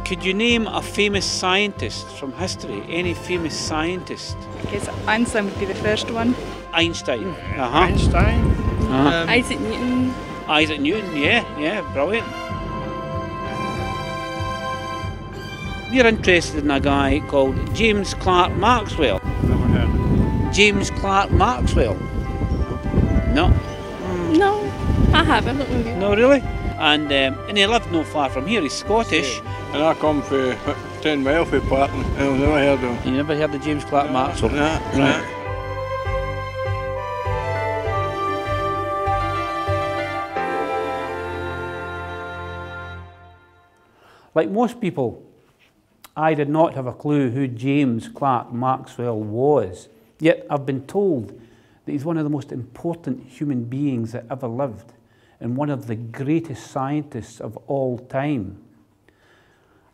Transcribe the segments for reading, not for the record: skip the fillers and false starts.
Could you name a famous scientist from history? Any famous scientist? I guess Einstein would be the first one. Einstein. Einstein. Isaac Newton. Isaac Newton, yeah, brilliant. We're interested in a guy called James Clerk Maxwell. Never heard of it. James Clerk Maxwell? No? No, I haven't. No, really? And he lived not far from here. He's Scottish. And I come from 10 miles from Parton. I've never heard of him. You never heard of James Clerk Maxwell? No, Right. Like most people, I did not have a clue who James Clerk Maxwell was. Yet I've been told that he's one of the most important human beings that ever lived and one of the greatest scientists of all time.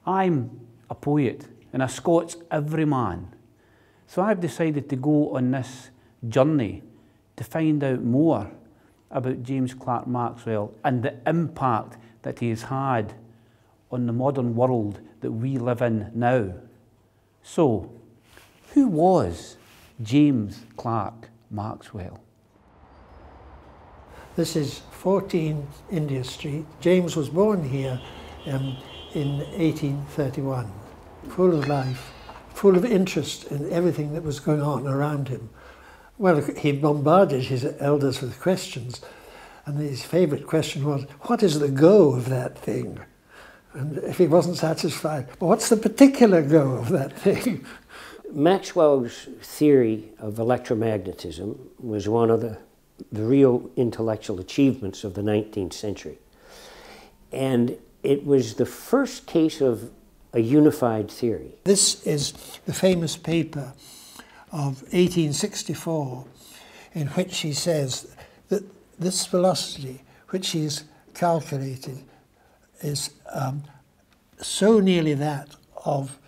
I'm a poet and a Scots everyman, so I've decided to go on this journey to find out more about James Clerk Maxwell and the impact that he has had on the modern world that we live in now. So, who was James Clerk Maxwell? This is 14 India Street. James was born here in 1831, full of life, full of interest in everything that was going on around him. Well, he bombarded his elders with questions, and his favourite question was, what is the go of that thing? And if he wasn't satisfied, well, what's the particular go of that thing? Maxwell's theory of electromagnetism was one of the real intellectual achievements of the 19th century. And it was the first case of a unified theory. This is the famous paper of 1864 in which he says that this velocity, which he's calculated, is so nearly that of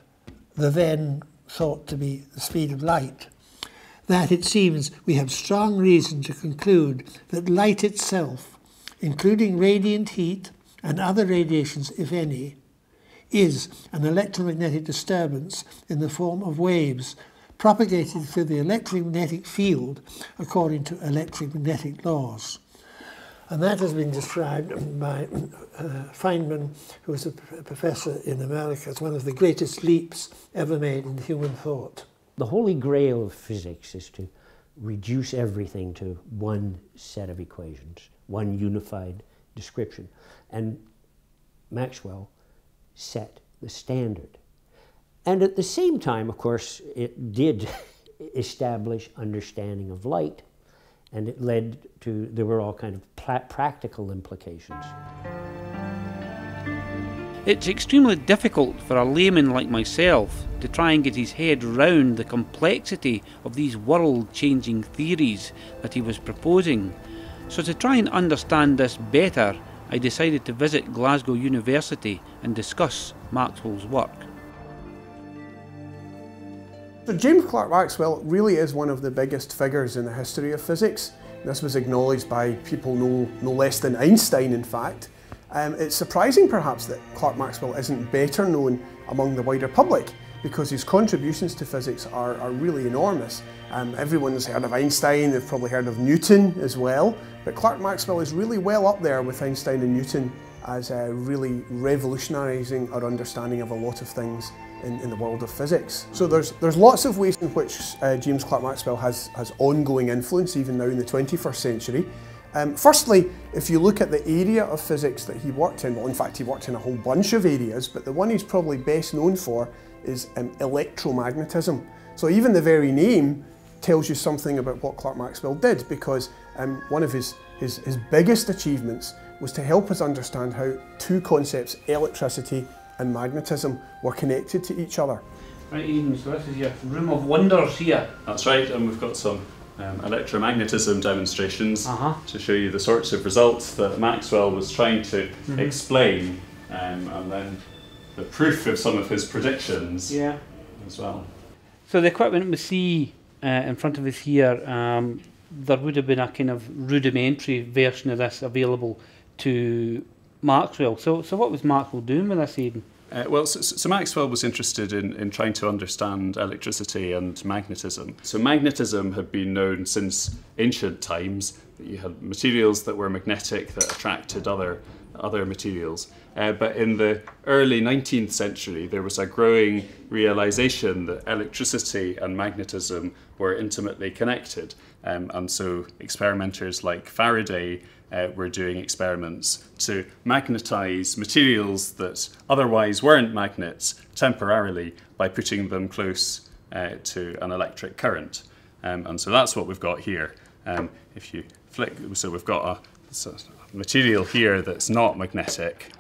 the then thought to be the speed of light, that it seems we have strong reason to conclude that light itself, including radiant heat and other radiations, if any, is an electromagnetic disturbance in the form of waves propagated through the electromagnetic field according to electromagnetic laws. And that has been described by Feynman, who was a professor in America, as one of the greatest leaps ever made in human thought. The holy grail of physics is to reduce everything to one set of equations, one unified description. And Maxwell set the standard. And at the same time, of course, it did establish understanding of light, and it led to, there were all kind of practical implications. It's extremely difficult for a layman like myself to try and get his head round the complexity of these world-changing theories that he was proposing. So to try and understand this better, I decided to visit Glasgow University and discuss Maxwell's work. So James Clerk Maxwell really is one of the biggest figures in the history of physics. This was acknowledged by people no less than Einstein, in fact. It's surprising perhaps that Clerk Maxwell isn't better known among the wider public, because his contributions to physics are really enormous. Everyone's heard of Einstein, they've probably heard of Newton as well, but Clerk Maxwell is really well up there with Einstein and Newton as really revolutionising our understanding of a lot of things in the world of physics. So there's lots of ways in which James Clerk Maxwell has ongoing influence even now in the 21st century. Firstly, if you look at the area of physics that he worked in, well in fact he worked in a whole bunch of areas, but the one he's probably best known for is electromagnetism. So even the very name tells you something about what Clerk Maxwell did, because one of his biggest achievements was to help us understand how two concepts, electricity and magnetism, were connected to each other. Right, Ian, so this is your room of wonders here. That's right, and we've got some electromagnetism demonstrations to show you the sorts of results that Maxwell was trying to explain, and then the proof of some of his predictions as well. So the equipment we see in front of us here, there would have been a kind of rudimentary version of this available to Maxwell. So what was Maxwell doing with this, Aidan? So Maxwell was interested in trying to understand electricity and magnetism. So magnetism had been known since ancient times, that you had materials that were magnetic that attracted other materials. But in the early 19th century, there was a growing realization that electricity and magnetism were intimately connected. And so experimenters like Faraday were doing experiments to magnetize materials that otherwise weren't magnets temporarily by putting them close to an electric current. And so that's what we've got here. If you flick, so we've got a material here that's not magnetic,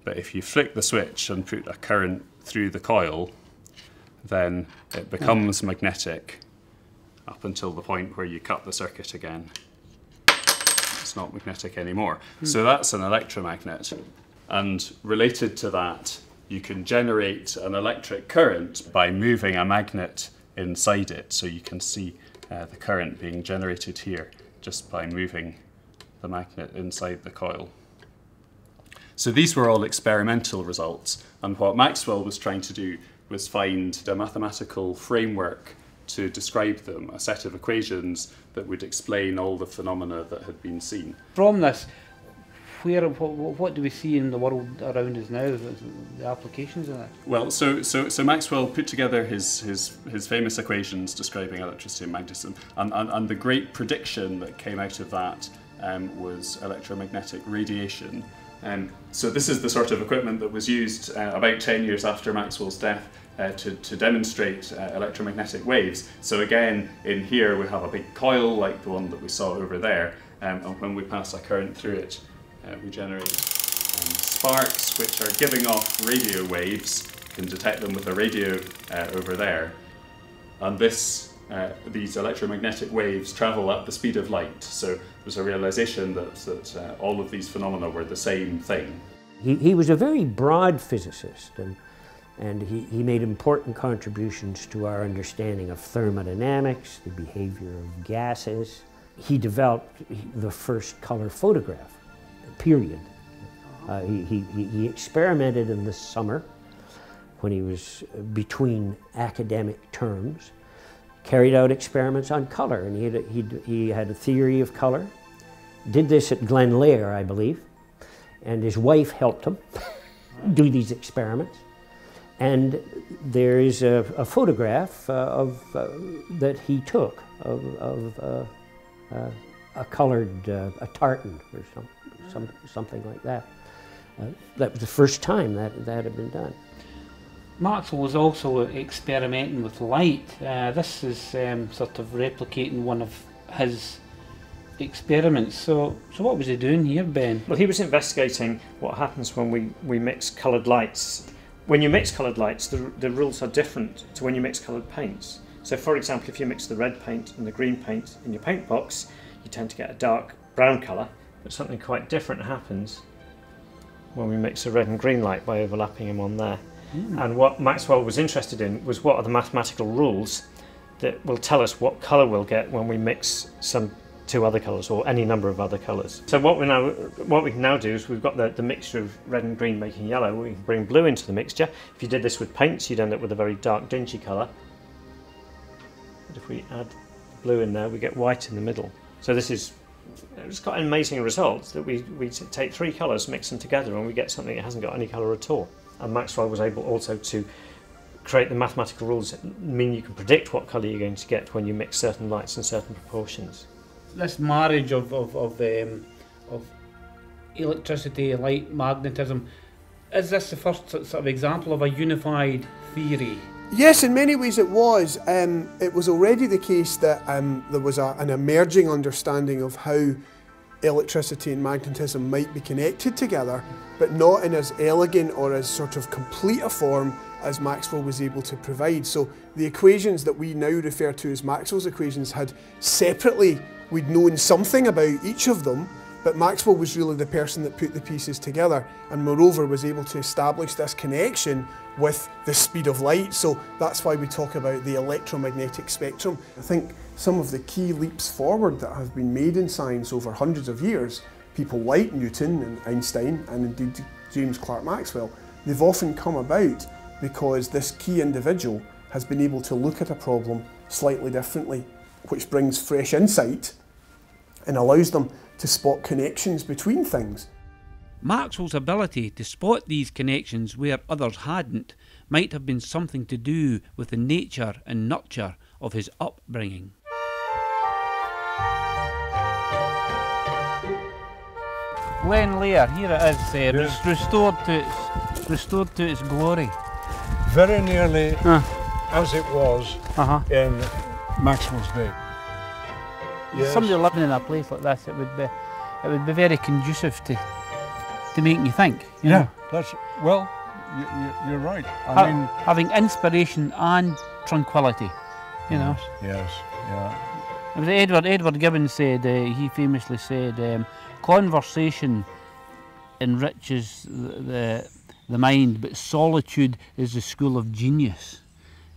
but if you flick the switch and put a current through the coil, then it becomes magnetic up until the point where you cut the circuit again. It's not magnetic anymore. So that's an electromagnet. And related to that, you can generate an electric current by moving a magnet inside it. So you can see the current being generated here just by moving the magnet inside the coil. So these were all experimental results, and what Maxwell was trying to do was find a mathematical framework to describe them, a set of equations that would explain all the phenomena that had been seen. From this, what do we see in the world around us now, the applications of that? Well, so Maxwell put together his famous equations describing electricity and magnetism, and the great prediction that came out of that was electromagnetic radiation. So this is the sort of equipment that was used about 10 years after Maxwell's death to demonstrate electromagnetic waves. So again, in here we have a big coil like the one that we saw over there, and when we pass a current through it, we generate sparks which are giving off radio waves. You can detect them with a radio over there. And these electromagnetic waves travel at the speed of light. So there's a realization that all of these phenomena were the same thing. He was a very broad physicist, and he made important contributions to our understanding of thermodynamics, the behavior of gases. He developed the first color photograph, period. He experimented in the summer when he was between academic terms, carried out experiments on color, and he had a theory of color. Did this at Glenlair, I believe, and his wife helped him do these experiments. And there is a photograph that he took of a colored a tartan or something like that. That was the first time that had been done. Maxwell was also experimenting with light. This is sort of replicating one of his experiments. So what was he doing here, Ben? Well, he was investigating what happens when we mix coloured lights. When you mix coloured lights, the rules are different to when you mix coloured paints. So for example, if you mix the red paint and the green paint in your paint box, you tend to get a dark brown colour. But something quite different happens when we mix the red and green light by overlapping them on there. And what Maxwell was interested in was what are the mathematical rules that will tell us what colour we'll get when we mix two other colours or any number of other colours. So what we can now do is we've got the mixture of red and green making yellow. We can bring blue into the mixture. If you did this with paints, you'd end up with a very dark, dingy colour. But if we add blue in there, we get white in the middle. So it's got an amazing result that we take three colours, mix them together, and we get something that hasn't got any colour at all. And Maxwell was able also to create the mathematical rules that mean you can predict what colour you're going to get when you mix certain lights in certain proportions. This marriage of electricity, light, magnetism, is this the first sort of example of a unified theory? Yes, in many ways it was. It was already the case that there was an emerging understanding of how electricity and magnetism might be connected together, but not in as elegant or as sort of complete a form as Maxwell was able to provide. So the equations that we now refer to as Maxwell's equations had separately, we'd known something about each of them, but Maxwell was really the person that put the pieces together, and moreover was able to establish this connection with the speed of light. So that's why we talk about the electromagnetic spectrum. I think some of the key leaps forward that have been made in science over hundreds of years, people like Newton and Einstein and indeed James Clerk Maxwell, they've often come about because this key individual has been able to look at a problem slightly differently, which brings fresh insight and allows them to spot connections between things. Maxwell's ability to spot these connections where others hadn't might have been something to do with the nature and nurture of his upbringing. Glen Lair, here it is, Yes. restored to its glory. Very nearly as it was in Maxwell's day. Yes. Somebody living in a place like this, it would be very conducive to making you think. You know? That's, well, you're right. I mean, having inspiration and tranquility, you know. Yes, yeah. It was Edward Gibbon said, he famously said, conversation enriches the mind, but solitude is the school of genius.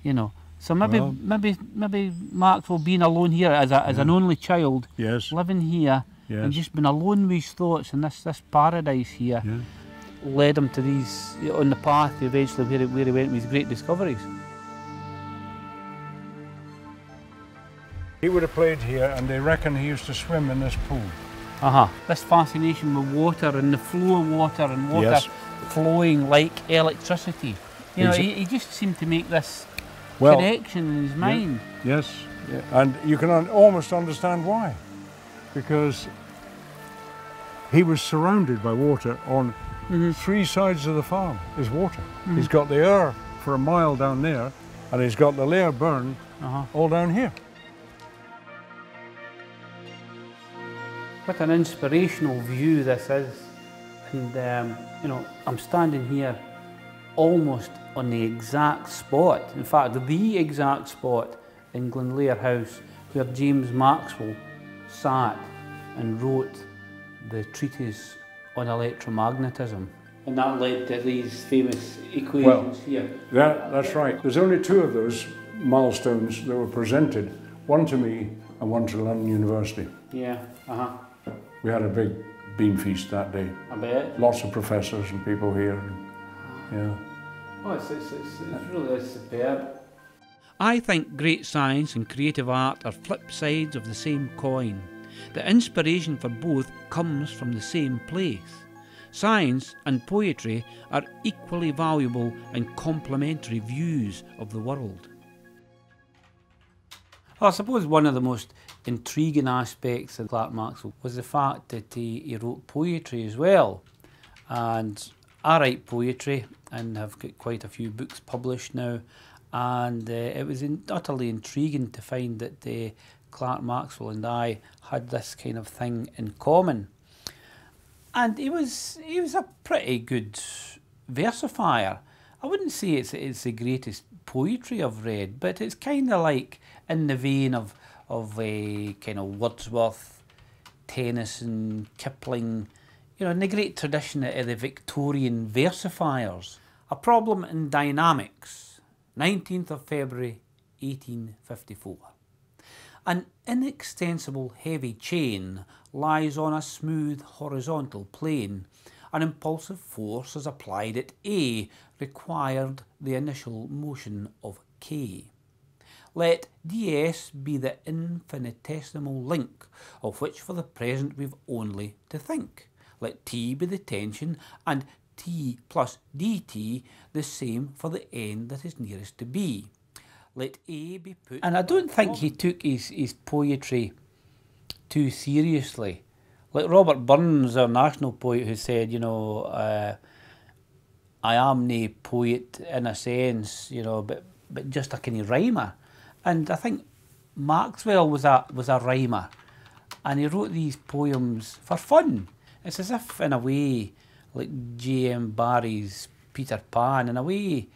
You know, so maybe Maxwell being alone here as an only child, living here, and just being alone with his thoughts in this paradise here, led him to these on the path eventually where he went with his great discoveries. He would have played here, and they reckon he used to swim in this pool. This fascination with water and the flow of water and water flowing like electricity. You know, he just seemed to make this connection in his mind. Yes, and you can almost understand why. Because he was surrounded by water on 3 sides of the farm is water. He's got the Aire for a mile down there, and he's got the Lair burn all down here. What an inspirational view this is. And you know, I'm standing here almost on the exact spot, in fact the exact spot in Glenlair House where James Maxwell sat and wrote the treatise on electromagnetism. And that led to these famous equations here. That's right. There's only 2 of those milestones that were presented, one to me and one to London University. We had a big bean feast that day. I bet. Lots of professors and people here. Oh, it's really superb. I think great science and creative art are flip sides of the same coin. The inspiration for both comes from the same place. Science and poetry are equally valuable and complementary views of the world. Well, I suppose one of the most intriguing aspects of Clerk Maxwell was the fact that he wrote poetry as well. And I write poetry and have got quite a few books published now, and it was utterly intriguing to find that Clerk Maxwell and I had this kind of thing in common. And he was a pretty good versifier. I wouldn't say it's the greatest poetry I've read, but it's kind of like in the vein of a kind of Wordsworth, Tennyson, Kipling, you know, in the great tradition of the Victorian versifiers. A Problem in Dynamics, 19th of February 1854. An inextensible heavy chain lies on a smooth horizontal plane. An impulsive force is applied at A, required the initial motion of K. Let ds be the infinitesimal link, of which for the present we've only to think. Let t be the tension, and t plus dt the same for the end that is nearest to b. Let a be put... And I don't think he took his poetry too seriously. Like Robert Burns, our national poet, who said, you know, I am nae poet in a sense, you know, but just a kind of rhymer. And I think Maxwell was a rhymer, and he wrote these poems for fun. It's as if, in a way, like J.M. Barrie's Peter Pan, in a way,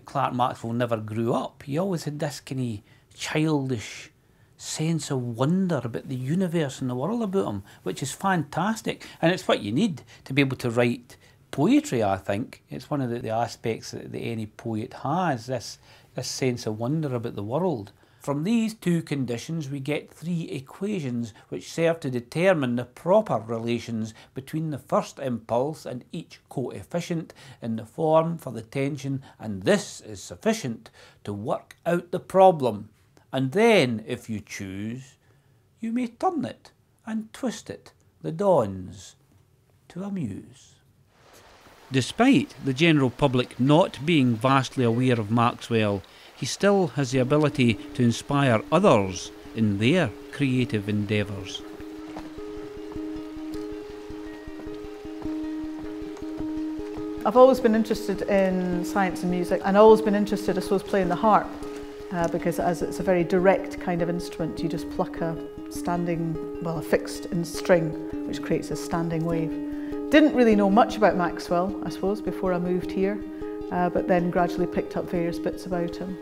Clerk Maxwell never grew up. He always had this kind of childish sense of wonder about the universe and the world about him, which is fantastic. And it's what you need to be able to write poetry, I think. It's one of the aspects that any poet has, this sense of wonder about the world. From these two conditions we get three equations which serve to determine the proper relations between the first impulse and each coefficient in the form for the tension, and this is sufficient to work out the problem. And then, if you choose, you may turn it and twist it, the dawns, to amuse. Despite the general public not being vastly aware of Maxwell, he still has the ability to inspire others in their creative endeavours. I've always been interested in science and music, and always been interested, I suppose, playing the harp, because as it's a very direct kind of instrument, you just pluck a fixed string, which creates a standing wave. Didn't really know much about Maxwell, I suppose, before I moved here, but then gradually picked up various bits about him.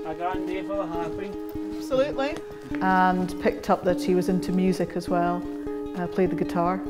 A grand day for the harping. Absolutely. And picked up that he was into music as well, played the guitar,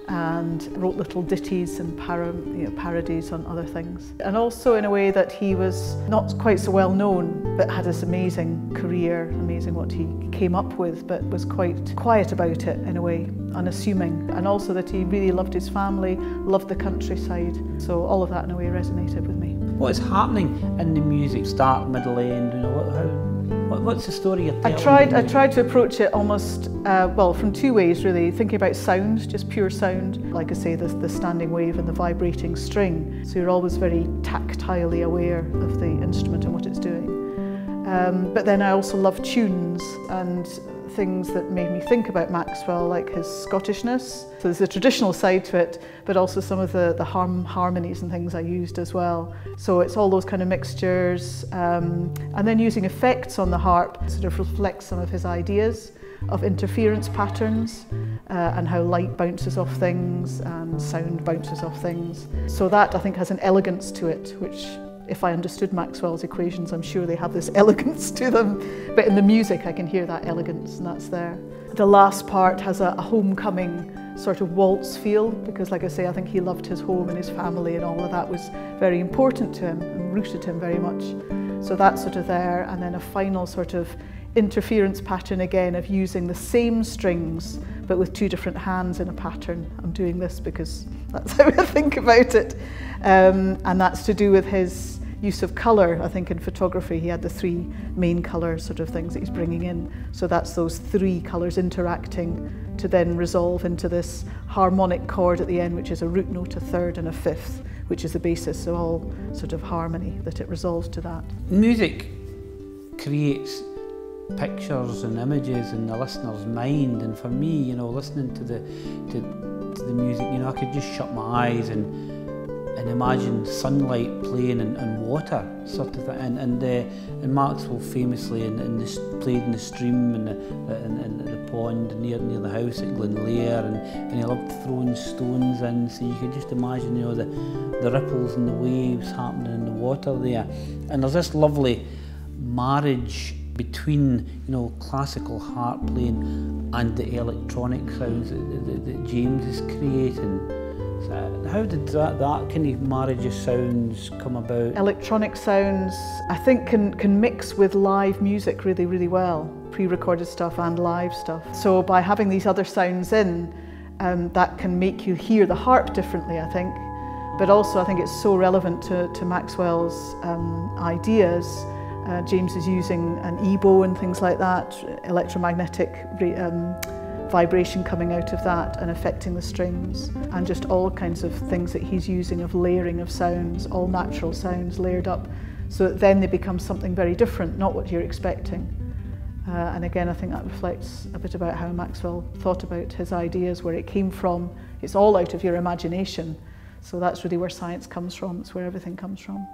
and wrote little ditties and parodies on other things. And also in a way that he was not quite so well known, but had this amazing career, amazing what he came up with, but was quite quiet about it in a way, unassuming. And also that he really loved his family, loved the countryside. So all of that in a way resonated with me. What is happening in the music, start, middle, end, you know, what's the story you're telling? I tried to approach it almost, from two ways really, thinking about sound, just pure sound, like I say, the standing wave and the vibrating string. So you're always very tactilely aware of the instrument and what it's doing. But then I also love tunes and things that made me think about Maxwell, like his Scottishness. So there's a traditional side to it, but also some of the harmonies and things I used as well. So it's all those kind of mixtures, and then using effects on the harp sort of reflects some of his ideas of interference patterns and how light bounces off things and sound bounces off things. So that I think has an elegance to it, which if I understood Maxwell's equations, I'm sure they have this elegance to them. But in the music, I can hear that elegance, and that's there. The last part has a homecoming sort of waltz feel, because like I say, I think he loved his home and his family, and all of that was very important to him and rooted him very much. So that's sort of there, and then a final sort of interference pattern again of using the same strings but with two different hands in a pattern. I'm doing this because that's how I think about it. And that's to do with his use of colour. I think in photography he had the three main colour sort of things that he's bringing in. So that's those three colours interacting to then resolve into this harmonic chord at the end, which is a root note, a third and a fifth, which is the basis of all sort of harmony, that it resolves to that. Music creates pictures and images in the listener's mind, and for me, you know, listening to the music, you know, I could just shut my eyes and imagine sunlight playing in water, sort of thing. And Maxwell famously played in the stream and the pond near the house at Glenlair, and he loved throwing stones in, so you could just imagine, you know, the ripples and the waves happening in the water there. And there's this lovely marriage between, you know, classical harp playing and the electronic sounds that James is creating. So how did that kind of marriage of sounds come about? Electronic sounds, I think, can mix with live music really, really well, pre-recorded stuff and live stuff. So by having these other sounds in, that can make you hear the harp differently, I think. But also I think it's so relevant to Maxwell's ideas. James is using an e-bow and things like that, electromagnetic vibration coming out of that and affecting the strings, and just all kinds of things that he's using of layering of sounds, all natural sounds layered up, so that then they become something very different, not what you're expecting. And again, I think that reflects a bit about how Maxwell thought about his ideas, where it came from. It's all out of your imagination, so that's really where science comes from, it's where everything comes from.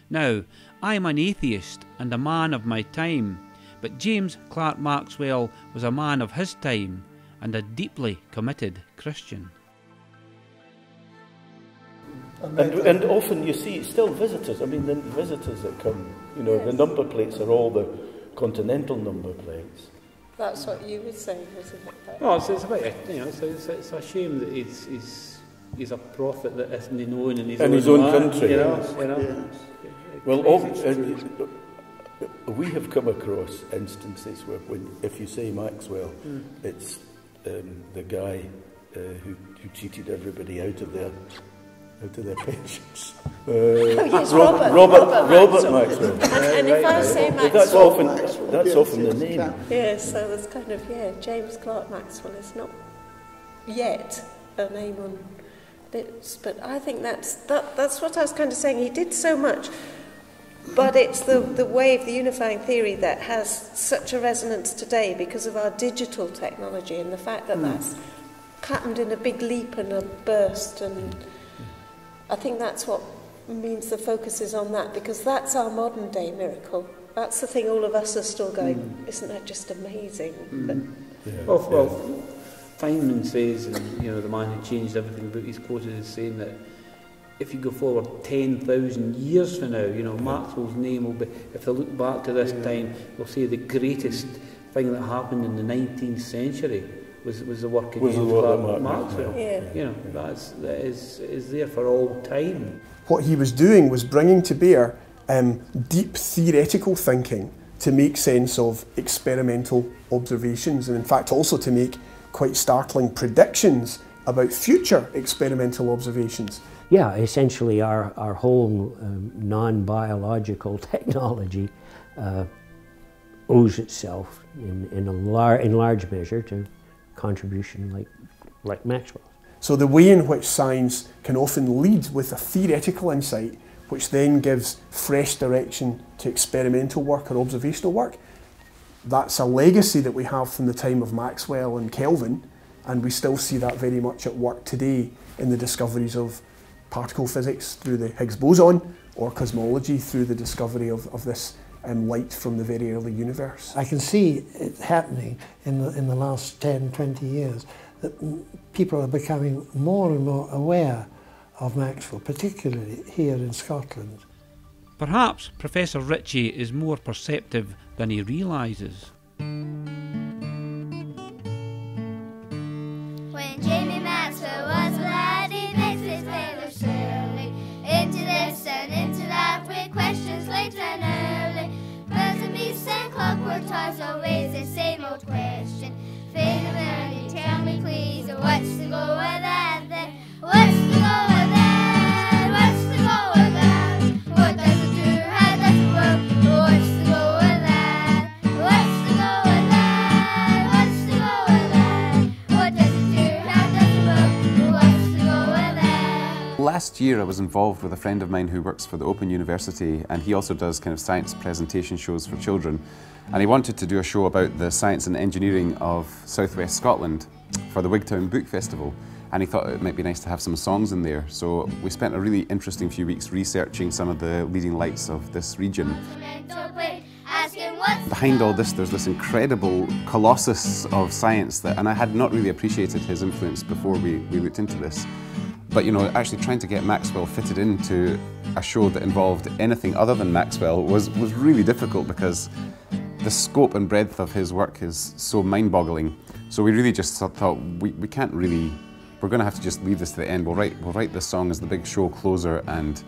Now, I'm an atheist and a man of my time, but James Clerk Maxwell was a man of his time and a deeply committed Christian. And often you see still visitors, I mean the visitors that come, you know, the number plates are all the continental number plates. That's what you were saying, wasn't it? Oh, it's about it, you know, it's a shame that he's he's a prophet that isn't known in his own country. You know, Yes. you know? Yes. Well, we have come across instances where, if you say Maxwell, it's the guy who cheated everybody out of their pensions. Yes, Robert Maxwell. And if I say Well, Maxwell, that's often the name. yes, so it's kind of, James Clerk Maxwell is not yet a name on lips, but I think that's what I was kind of saying. He did so much, but it's the way of the unifying theory that has such a resonance today because of our digital technology and the fact that that's happened in a big leap and a burst, and I think that's what means the focus is on that, because that's our modern day miracle. That's the thing all of us are still going, isn't that just amazing? Well, Feynman says, and the man who changed everything about his quoted is saying that if you go forward 10,000 years from now, Maxwell's name will be, if they look back to this time, they'll say the greatest thing that happened in the 19th century was the work of James Clerk Maxwell. That is there for all time. What he was doing was bringing to bear deep theoretical thinking to make sense of experimental observations, and in fact also to make quite startling predictions about future experimental observations. Yeah, essentially our whole non-biological technology owes itself in large measure to contribution like Maxwell. So the way in which science can often lead with a theoretical insight, which then gives fresh direction to experimental work or observational work, that's a legacy that we have from the time of Maxwell and Kelvin, and we still see that very much at work today in the discoveries of particle physics through the Higgs boson, or cosmology through the discovery of this light from the very early universe. I can see it happening in the last 10, 20 years, that people are becoming more and more aware of Maxwell, particularly here in Scotland. Perhaps Professor Ritchie is more perceptive than he realises. When Jamie Maxwell was a lad, he mixed his tailor slowly into this and into that, with questions late and early. Birds and beasts and clockwork toys, always the same old question. Fade of melody, tell me please, what's the go with that then? What's the go with that? What's the go with that? What does it do? How does it work? What's the go with that? What's the go with that? What's the go with that? What does it do? How does it work? What's the go with that? Last year I was involved with a friend of mine who works for the Open University, and he also does kind of science presentation shows for children. And he wanted to do a show about the science and engineering of southwest Scotland for the Wigtown Book Festival. And he thought it might be nice to have some songs in there. So we spent a really interesting few weeks researching some of the leading lights of this region. Behind all this, there's this incredible colossus of science and I had not really appreciated his influence before we looked into this. But actually trying to get Maxwell fitted into a show that involved anything other than Maxwell was really difficult, because the scope and breadth of his work is so mind-boggling. So we really just thought we can't really, we're going to have to just leave this to the end. We'll write this song as the big show closer, and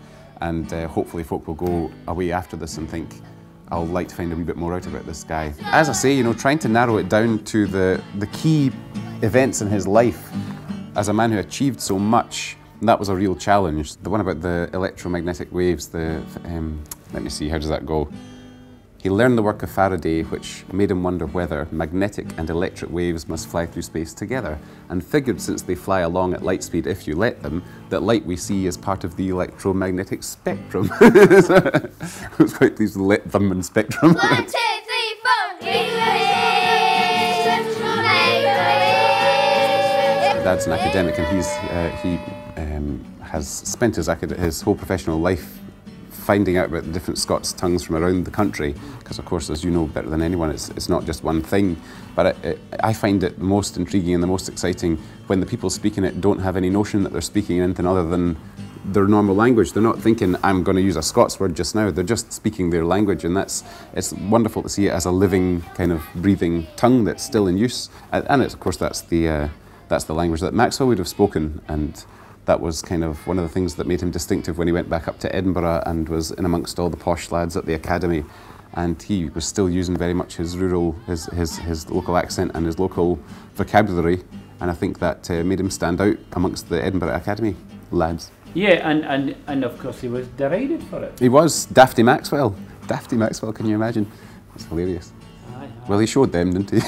hopefully folk will go away after this and think, I'll like to find a wee bit more out about this guy. As I say, trying to narrow it down to the key events in his life as a man who achieved so much, that was a real challenge. The one about the electromagnetic waves, let me see, how does that go? He learned the work of Faraday, which made him wonder whether magnetic and electric waves must fly through space together, and figured, since they fly along at light speed if you let them, that light we see is part of the electromagnetic spectrum. I was quite pleased to let them in spectrum. 1, 2, 3, 4. Dad's an academic, and he has spent his whole professional life finding out about the different Scots tongues from around the country, because of course, as you know better than anyone, it's not just one thing. But I find it most intriguing and the most exciting when the people speaking it don't have any notion that they're speaking anything other than their normal language. They're not thinking, I'm going to use a Scots word just now. They're just speaking their language, and it's wonderful to see it as a living, kind of breathing tongue that's still in use. And of course, that's the language that Maxwell would have spoken, and that was kind of one of the things that made him distinctive when he went back up to Edinburgh and was in amongst all the posh lads at the academy. And he was still using very much his rural, his local accent and his local vocabulary. And I think that made him stand out amongst the Edinburgh Academy lads. Yeah, and of course he was derided for it. He was. Dafty Maxwell. Dafty Maxwell, can you imagine? That's hilarious. Aye. Well, he showed them, didn't he?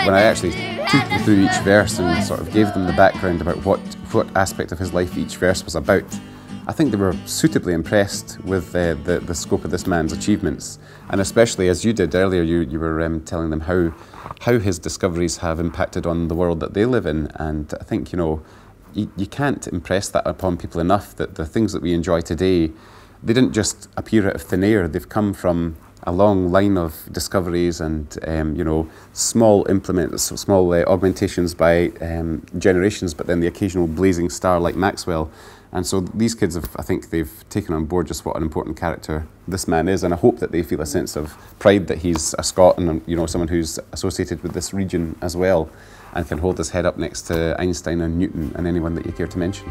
When I actually took them through each verse and sort of gave them the background about what aspect of his life each verse was about, I think they were suitably impressed with the scope of this man's achievements. And especially as you did earlier, you were telling them how his discoveries have impacted on the world that they live in. And I think, you know, you can't impress that upon people enough, that the things that we enjoy today, they didn't just appear out of thin air. They've come from a long line of discoveries and you know, small augmentations by generations, but then the occasional blazing star like Maxwell. And so these kids have, I think they've taken on board just what an important character this man is, and I hope that they feel a sense of pride that he's a Scot and, you know, someone who's associated with this region as well, and can hold his head up next to Einstein and Newton and anyone that you care to mention.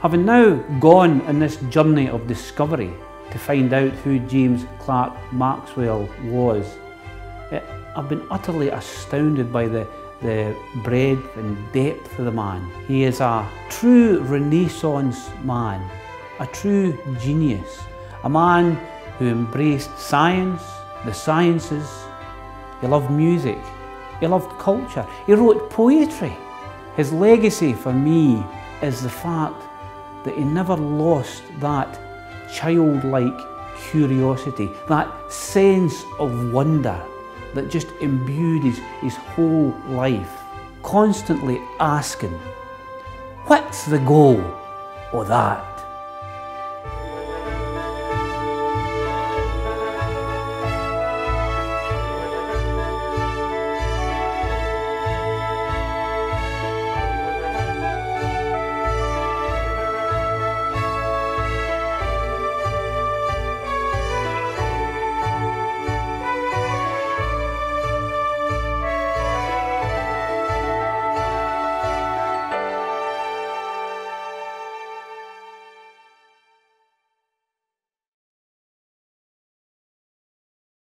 Having now gone on this journey of discovery to find out who James Clerk Maxwell was, I've been utterly astounded by the breadth and depth of the man. He is a true Renaissance man, a true genius, a man who embraced science, the sciences. He loved music, he loved culture, he wrote poetry. His legacy for me is the fact that he never lost that childlike curiosity, that sense of wonder that just imbued his whole life, constantly asking, what's the goal of that?